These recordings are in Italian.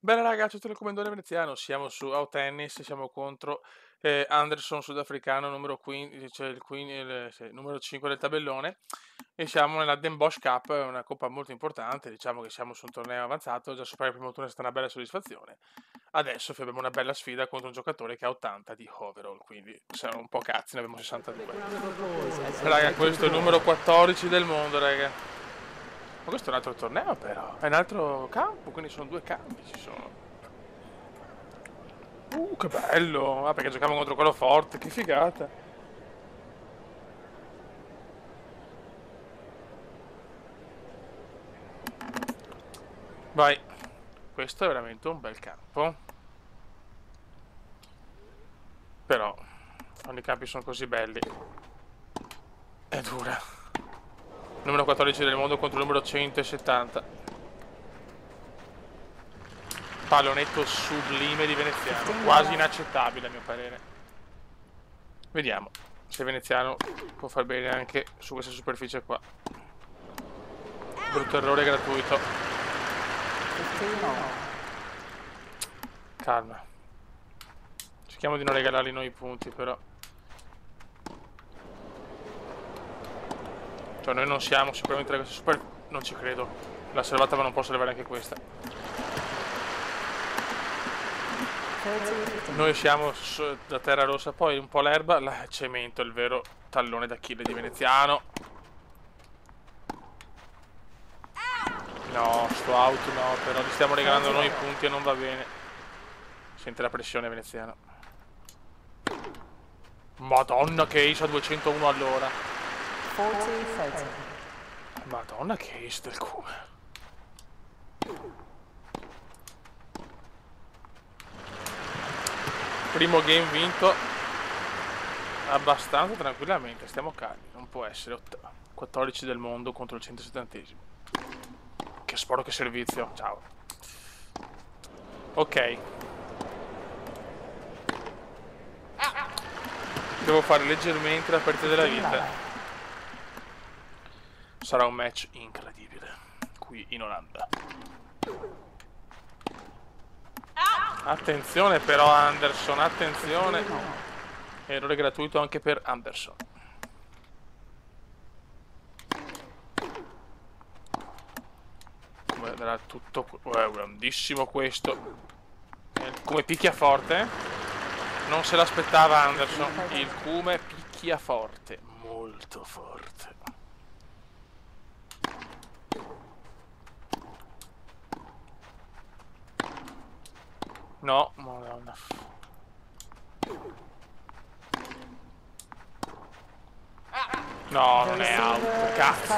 Bene ragazzi, telecomandone veneziano, siamo su Tennis, siamo contro Anderson sudafricano numero 15, cioè numero 5 del tabellone e siamo nella Den Bosch Cup, una coppa molto importante, diciamo che siamo su un torneo avanzato, già superare il primo turno è stata una bella soddisfazione. Adesso abbiamo una bella sfida contro un giocatore che ha 80 di overall, quindi siamo un po' cazzi, ne abbiamo 62. Raga, questo è il numero 14 del mondo, raga. Ma questo è un altro torneo però, è un altro campo, quindi sono due campi ci sono. Che bello! Ah, perché giochiamo contro quello forte, che figata! Vai, questo è veramente un bel campo. Però, quando i campi sono così belli, è dura. Numero 14 del mondo contro il numero 170. Pallonetto sublime di veneziano, quasi inaccettabile a mio parere. Vediamo se veneziano può far bene anche su questa superficie qua. Brutto errore gratuito. Calma. Cerchiamo di non regalargli noi i punti però. Cioè noi non siamo sicuramente questa super... Non ci credo. La servata ma non posso levare anche questa. Noi siamo da terra rossa, poi un po' l'erba, la cemento, il vero tallone d'Achille di veneziano. No, sto out no, però gli stiamo regalando noi i punti e non va bene. Sente la pressione veneziana. Madonna che ace a 201 all'ora. Madonna che ace del cume. Primo game vinto abbastanza tranquillamente, stiamo calmi, non può essere 14 del mondo contro il 170esimo. Che sporo, che servizio, ciao. Ok. Devo fare leggermente la partita della vita. Sarà un match incredibile qui in Olanda. Attenzione però Anderson, attenzione. Errore gratuito anche per Anderson. Come darà tutto... grandissimo questo. Come picchia forte. Non se l'aspettava Anderson. Il cume picchia forte. Molto forte. No, madonna. No, non è out, cazzo.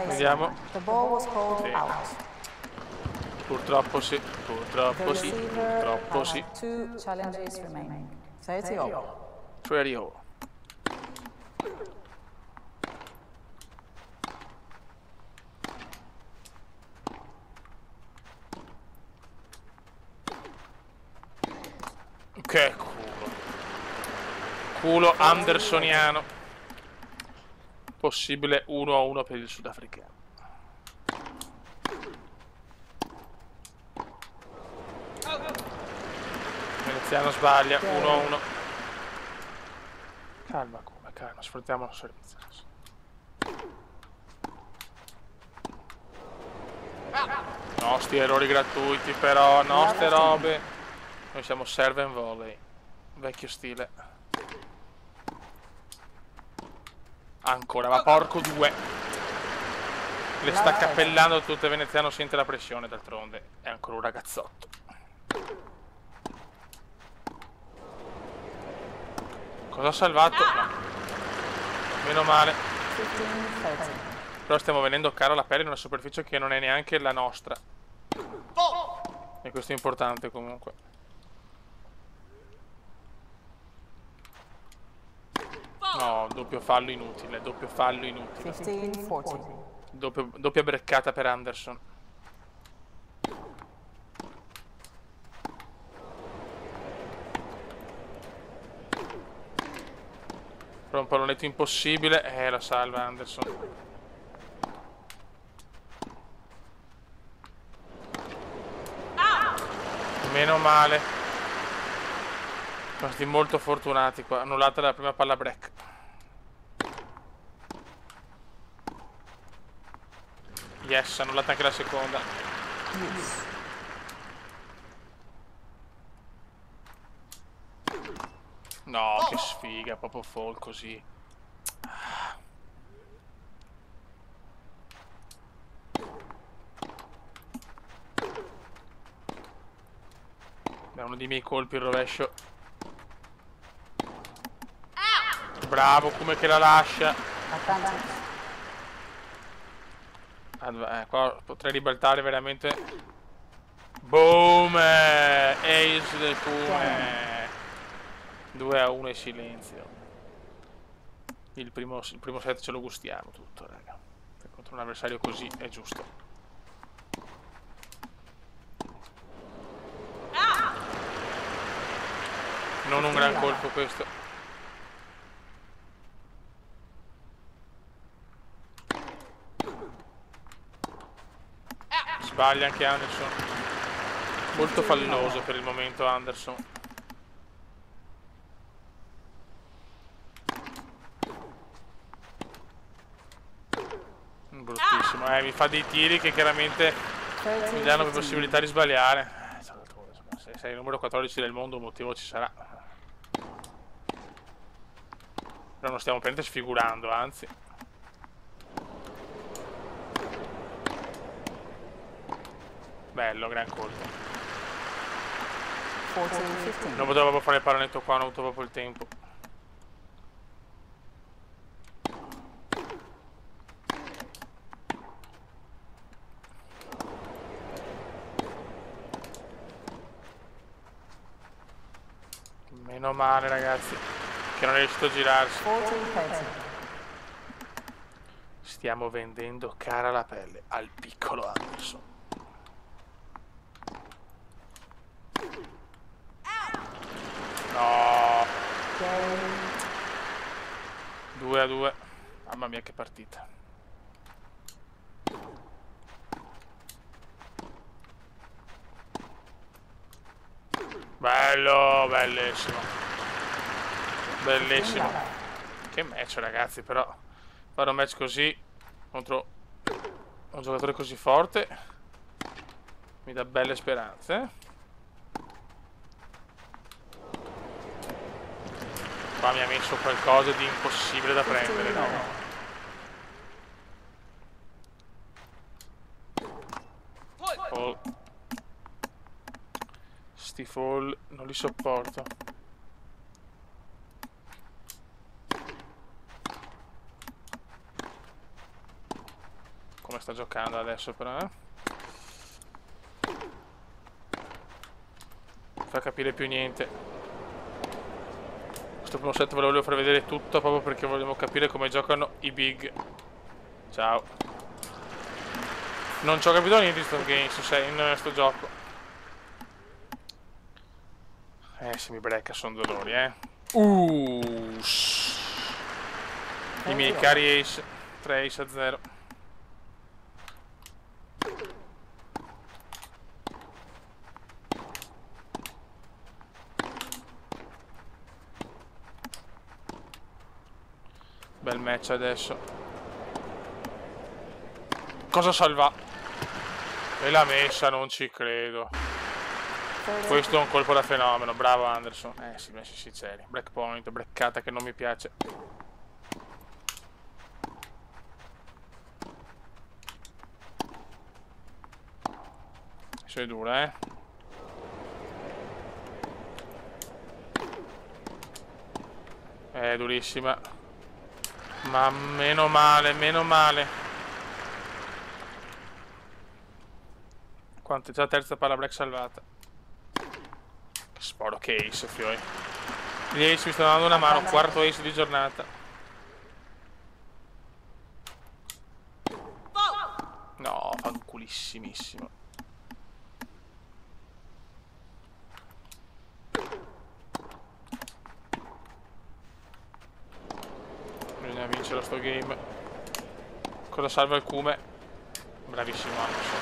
Vediamo. Sì. Purtroppo sì, purtroppo sì, purtroppo sì. 30. Che culo. Culo andersoniano. Possibile 1-1 per il sudafricano. Veneziano sbaglia, 1-1. Calma, come, calma, sfruttiamo il servizio. No, sti errori gratuiti però, no, ste robe. Noi siamo serve and volley. Vecchio stile. Ancora, ma porco due. Le sta cappellando tutte, veneziano sente la pressione d'altronde. È ancora un ragazzotto. Cosa ha salvato? No. Meno male. Però stiamo venendo caro la pelle in una superficie che non è neanche la nostra. E questo è importante comunque. No, doppio fallo inutile, doppio fallo inutile. Doppia breccata per Anderson. Però un pallonetto impossibile. La salva Anderson. Meno male. Siamo stati molto fortunati qua. Annullata la prima palla break. Yes, annullata anche la seconda. No, che sfiga, proprio fall così. È uno dei miei colpi il rovescio. Bravo, come che la lascia. Qua potrei ribaltare veramente. Boom! Ace del Kume. 2-1 e silenzio. Il primo set ce lo gustiamo tutto, raga. Contro un avversario così è giusto. Non un gran colpo questo. Sbaglia anche Anderson. Molto falloso per il momento Anderson. Bruttissimo, mi fa dei tiri che chiaramente mi danno più possibilità di sbagliare. Se sei il numero 14 del mondo un motivo ci sarà. Però non stiamo per sfigurando, anzi. Bello, gran colpo. Non potevo proprio fare il pallonetto qua, non ho avuto proprio il tempo. Meno male, ragazzi, che non è riuscito a girarsi. Stiamo vendendo cara la pelle al piccolo Anderson. No. 2-2. Mamma mia che partita. Bello, bellissimo. Bellissimo. Che match, ragazzi, però fare un match così contro un giocatore così forte mi dà belle speranze. Qua mi ha messo qualcosa di impossibile da prendere, no? Oh. Sti fall non li sopporto. Come sta giocando adesso però, Non fa capire più niente. Questo primo set ve lo volevo far vedere tutto proprio perché volevo capire come giocano i big. Ciao. Non ci ho capito niente di sto game, in sto gioco. Se mi brecca sono dolori, I miei cari ace. 3 ace a 0. Bel match adesso. Cosa salva? E l'ha messa, non ci credo. Questo è un colpo da fenomeno, bravo Anderson. Sì, messi sinceri. Breakpoint, breccata che non mi piace. Sei dura, È durissima. Ma meno male, meno male. Quanto è già la terza palla break salvata. Che sporo che ace, fioi. Gli ace mi stanno dando una mano, quarto ace di giornata. No, fanculissimissimo. Bisogna vincere sto game. Cosa salva il Kume? Bravissimo Anderson.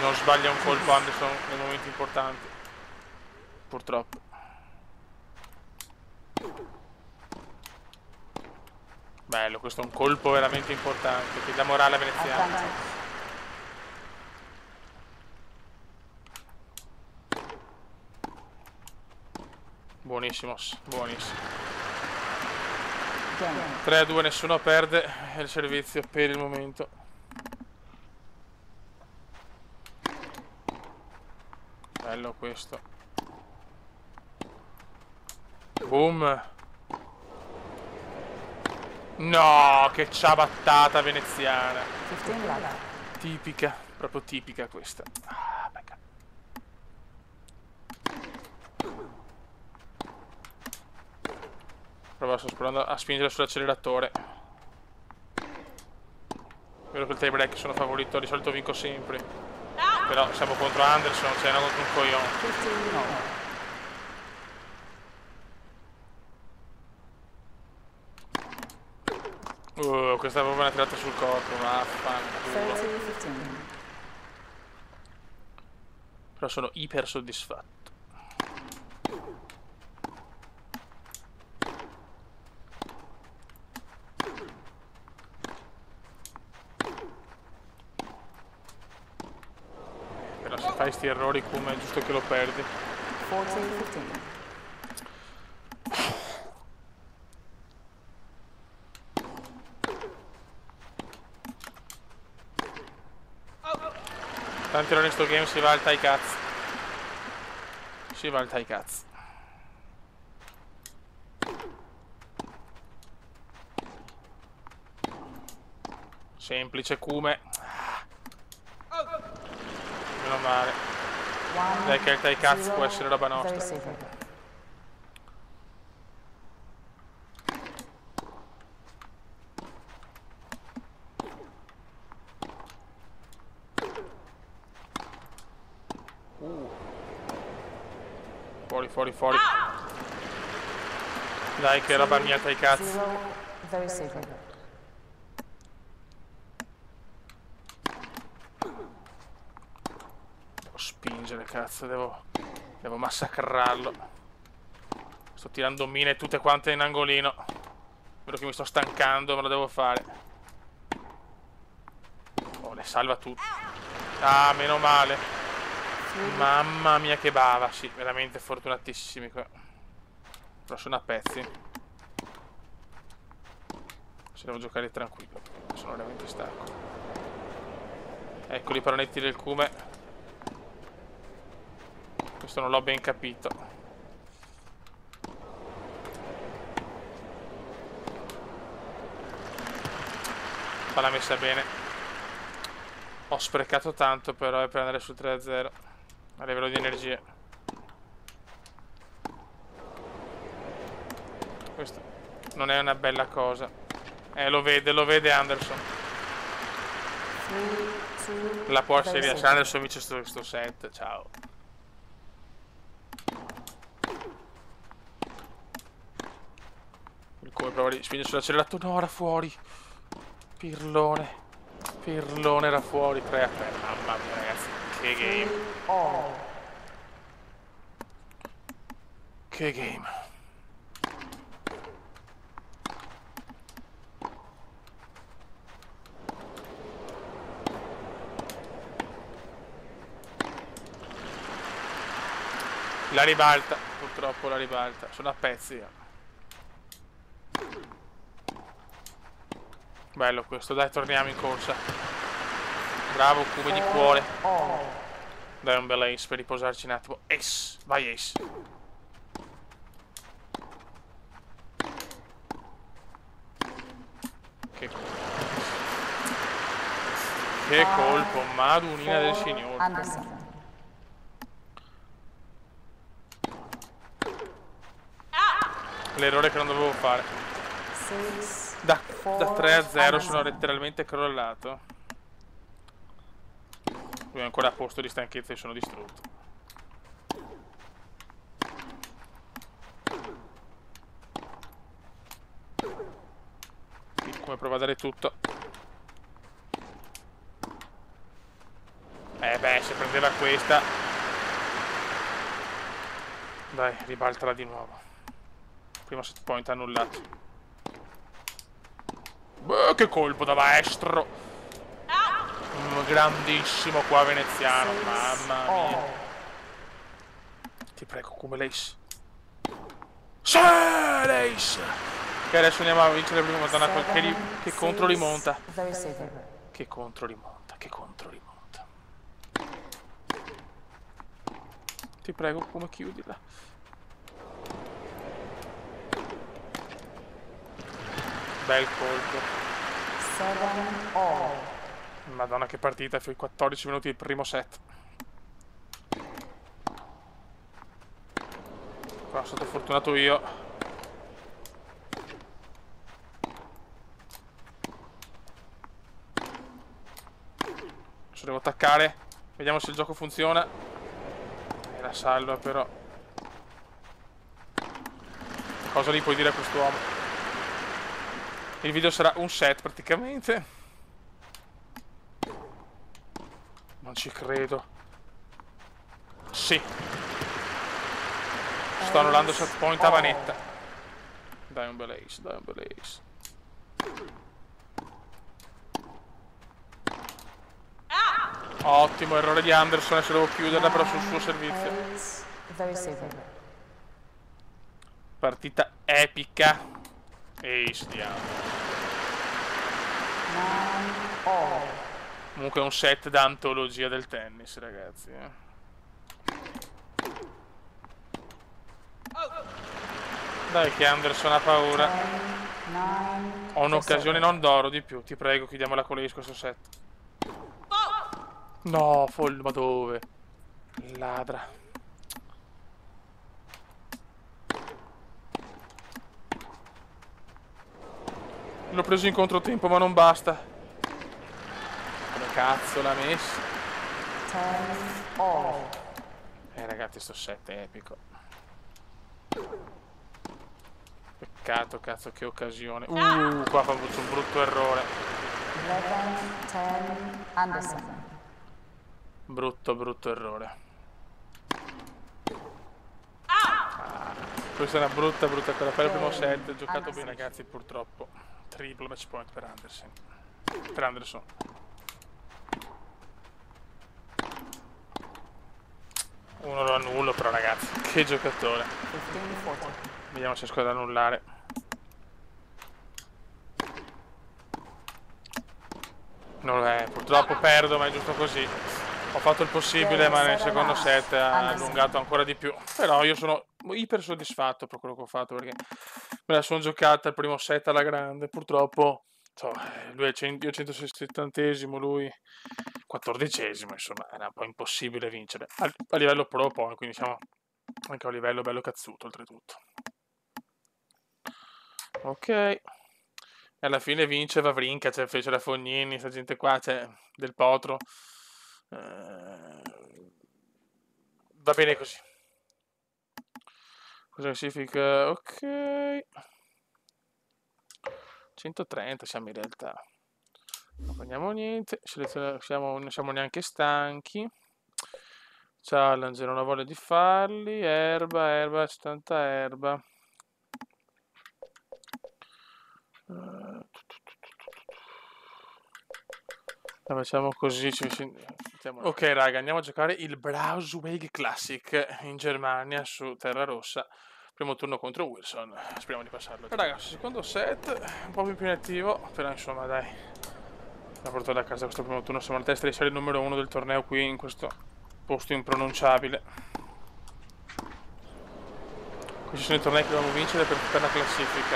Non sbaglia un colpo Anderson nei momenti importanti. purtroppo. Bello, questo è un colpo veramente importante che dà morale a Veneziano. Buonissimo, buonissimo. 3-2, nessuno perde il servizio per il momento. Bello questo. Boom. No, che ciabattata veneziana. Tipica, proprio tipica questa. Sto provando a spingere sull'acceleratore. Vedo che il tie break sono favorito, di solito vinco sempre. Però siamo contro Anderson, c'è una contro un coglione. Questa proprio una tirata sul corpo, vaffanculo. Però sono iper soddisfatto. Però se fai sti errori come è giusto che lo perdi. Tanti errori in sto game, si va al tie cazzo. Si va al tie cazzo. Semplice Kume. Meno male. Dai che il tie cazzo può essere roba nostra. Fuori, fuori. Dai che roba mia tie cazzo. Devo spingere, cazzo, devo massacrarlo. Sto tirando mine tutte quante in angolino. Vedo che mi sto stancando, ma lo devo fare. Oh, le salva tutte. Ah, meno male. Mamma mia che bava, sì, veramente fortunatissimi qua. Però sono a pezzi. Se devo giocare tranquillo, sono veramente stanco. Eccoli i palonetti del Kume. Questo non l'ho ben capito. L'ha messa bene. Ho sprecato tanto però per andare sul 3-0 a livello di energie. Questo non è una bella cosa. Lo vede Anderson. La Porsche riesce. Anderson vince sto set. Ciao. Come prova di spingere sull'acceleratore. No, era fuori. Pirlone. Pirlone era fuori. 3-3. Mamma mia, ragazzi. Che game. Che game. La ribalta, purtroppo la ribalta. Sono a pezzi. Bello questo, dai, torniamo in corsa. Bravo, Kume di cuore. Dai, un bel ace per riposarci un attimo. Ace, vai ace. Che colpo, madunina del signore. L'errore che non dovevo fare. Da 3-0 sono letteralmente crollato. Lui è ancora a posto di stanchezza e sono distrutto. Come prova a dare tutto. Beh, se prendeva questa. Dai, ribaltala di nuovo. Primo set point annullato. Beh, che colpo da maestro! Grandissimo qua veneziano, mamma mia. Ti prego, come l'Ace. Sì, l'Ace! Che adesso andiamo a vincere prima, madonna, che contro rimonta. Che contro rimonta, che contro rimonta. Ti prego, come chiudila. Bel colpo. Madonna che partita, fai 14 minuti il primo set. Qua sono stato fortunato io. Adesso devo attaccare. Vediamo se il gioco funziona. E la salva però. Cosa gli puoi dire a quest'uomo? Il video sarà un set praticamente. Non ci credo. Sì. Sto annullando set point a manetta. Dai un bel ace, dai un bel ace. Ottimo errore di Anderson, adesso devo chiuderla però sul suo servizio. Partita epica. Ace di Anderson. Comunque è un set da antologia del tennis, ragazzi. Dai che Anderson ha paura. Ho un'occasione non d'oro di più. Ti prego, chiudiamola con l'Ace questo set. No, ma dove? Ladra. L'ho preso in controtempo, ma non basta. Come cazzo l'ha messo? Ragazzi, sto set è epico. Peccato, cazzo, che occasione. Qua fa un brutto errore. Brutto errore. Questa è una brutta cosa. Per il primo set, giocato bene, ragazzi, purtroppo. Triple match point per Anderson. Uno lo annullo però, ragazzi. Che giocatore. Vediamo se riesco ad annullare. Non lo è, purtroppo perdo, ma è giusto così. Ho fatto il possibile, ma nel secondo set ha allungato ancora di più. Però io sono iper soddisfatto per quello che ho fatto, perché me la sono giocata il primo set alla grande. Purtroppo, lui è io 170esimo, lui 14esimo, insomma, era un po' impossibile vincere. A livello pro poi, quindi siamo anche a un livello bello cazzuto, oltretutto. Ok. E alla fine vince Wawrinka, cioè fece la Fognini, sta gente qua, cioè Del Potro. Va bene così. Cosa significa? Ok. 130 siamo in realtà. Non prendiamo niente. Non siamo neanche stanchi. Challenge, non ho voglia di farli. Erba, 70 erba. La facciamo così. Ok raga, andiamo a giocare il Braunschweig Classic in Germania su terra rossa. Primo turno contro Wilson, speriamo di passarlo. Raga, secondo set un po' più impegnativo, però insomma dai, abbiamo portato a casa questo primo turno. Siamo alla testa di serie numero 1 del torneo qui in questo posto impronunciabile. Questi sono i tornei che dobbiamo vincere per la classifica.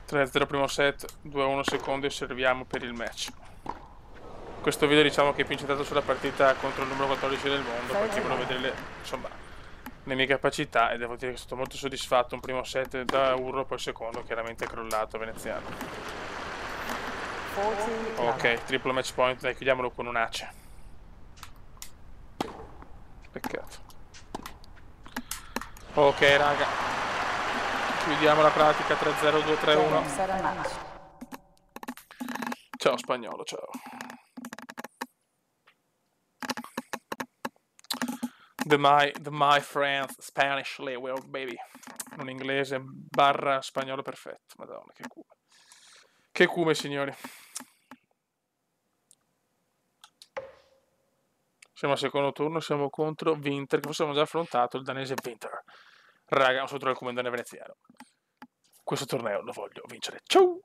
3-0 primo set, 2-1 secondo e serviamo per il match. Questo video diciamo che è più incentrato sulla partita contro il numero 14 del mondo, perché volevo vedere insomma le mie capacità e devo dire che sono stato molto soddisfatto. Un primo set da urlo, poi il secondo chiaramente è crollato veneziano. Ok, triple match point, dai, chiudiamolo con un ace. Peccato. Ok raga, chiudiamo la pratica 3-0, 2-3-1. Ciao spagnolo, ciao. the my friends Spanish level, baby. Un inglese barra spagnolo perfetto. Madonna, che cume. Che cume, signori. Siamo al secondo turno, siamo contro Winter, che forse abbiamo già affrontato, il danese Winter. Raga, un sotto il comandante veneziano. Questo torneo lo voglio vincere. Ciao!